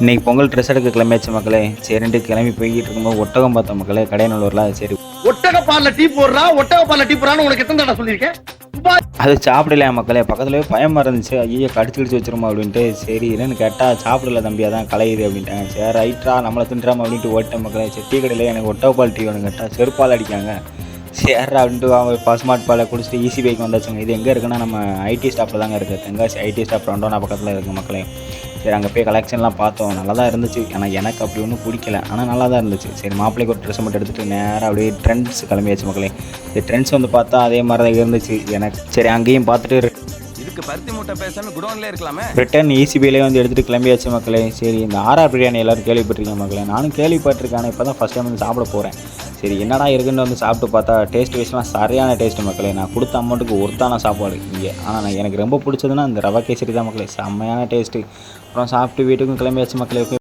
இன்றைக்கி பொங்கல் ட்ரெஸ் எடுக்க கிளம்பியாச்சு மக்களே. சரின்ட்டு கிளம்பி போய்கிட்டு இருக்கும்போது ஒட்டகம் பார்த்தோம் மக்களே, கடையநல்லூரில். சரி, ஒட்டகப்பால்ல டீ போடுறா, ஒட்டகப்பால்ல டீ போடுறான்னு உனக்கு எத்தனை தடவை சொல்லியிருக்கேன்? அது சாப்பிடலையா மக்களே. பக்கத்துலேயே பயமாக இருந்துச்சு, ஐயோ கடிச்சு வச்சிருமா அப்படின்ட்டு. சரி என்னன்னு கேட்டால் சாப்பிடல தம்பி, அதான் கலையுது அப்படின்ட்டாங்க. சரி ரைட்டா நம்மளை தின்றாம அப்படின்ட்டு ஓட்டேன் மக்களே. சரி டீ கடையில் எனக்கு ஒட்டகப்பால் டீ வேணும் கேட்டால் செருப்பால் அடிக்காங்க. சேர்றா அப்படின்ட்டு அவங்க பசுமாட் பாலை குடிச்சிட்டு ஈஸி பைக் வந்தாச்சுங்க. இது எங்கே இருக்குன்னா நம்ம ஐடி ஸ்டாப்பில் தாங்க இருக்குது, தென்காசி ஐடி ஸ்டாப் ரெண்டோனா பக்கத்தில் இருக்குது மக்களே. சரி அங்கே போய் கலெக்ஷன்லாம் பார்த்தோம், நல்லா தான் இருந்துச்சு. ஆனால் எனக்கு அப்படி ஒன்றும் பிடிக்கல, ஆனால் நல்லா தான் இருந்துச்சு. சரி மாப்பிள்ளைக்கு ஒரு ட்ரெஸ் மட்டும் எடுத்துகிட்டு நேராக அப்படியே ட்ரெண்ட்ஸ் கிளம்பியாச்சு மக்களே. இந்த ட்ரெண்ட்ஸ் வந்து பார்த்தா அதே மாதிரி தான் இருந்துச்சு எனக்கு. சரி அங்கேயும் பார்த்துட்டு இதுக்கு பருத்தி மூட்டை பேசாமல் குடோன்லேயே இருக்கலாமே. ரிட்டன் ஈசிபியிலே வந்து எடுத்துகிட்டு கிளம்பியாச்சு மக்களே. சரி இந்த ஆர்ஆர் பிரியாணி எல்லோரும் கேள்விப்பட்டிருக்கேன் மக்களே, நானும் கேள்விப்பட்டிருக்கேன். ஆனால் இப்போ தான் ஃபஸ்ட் டைம் வந்து சாப்பிட போகிறேன். சரி என்னடா இருக்குன்னு வந்து சாப்பிட்டு பார்த்தா டேஸ்ட் வைஸ்லாம் சரியான டேஸ்ட்டு மக்களே. நான் கொடுத்த அமௌண்ட்டுக்கு ஒருத்தான சாப்பாடு இங்கே. ஆனால் எனக்கு ரொம்ப பிடிச்சதுன்னா இந்த ரவா கேசரி தான் மக்களே, செம்மையான டேஸ்ட்டு. அப்புறம் சாப்பிட்டு வீட்டுக்கும் கிளம்பியாச்சு மக்களே.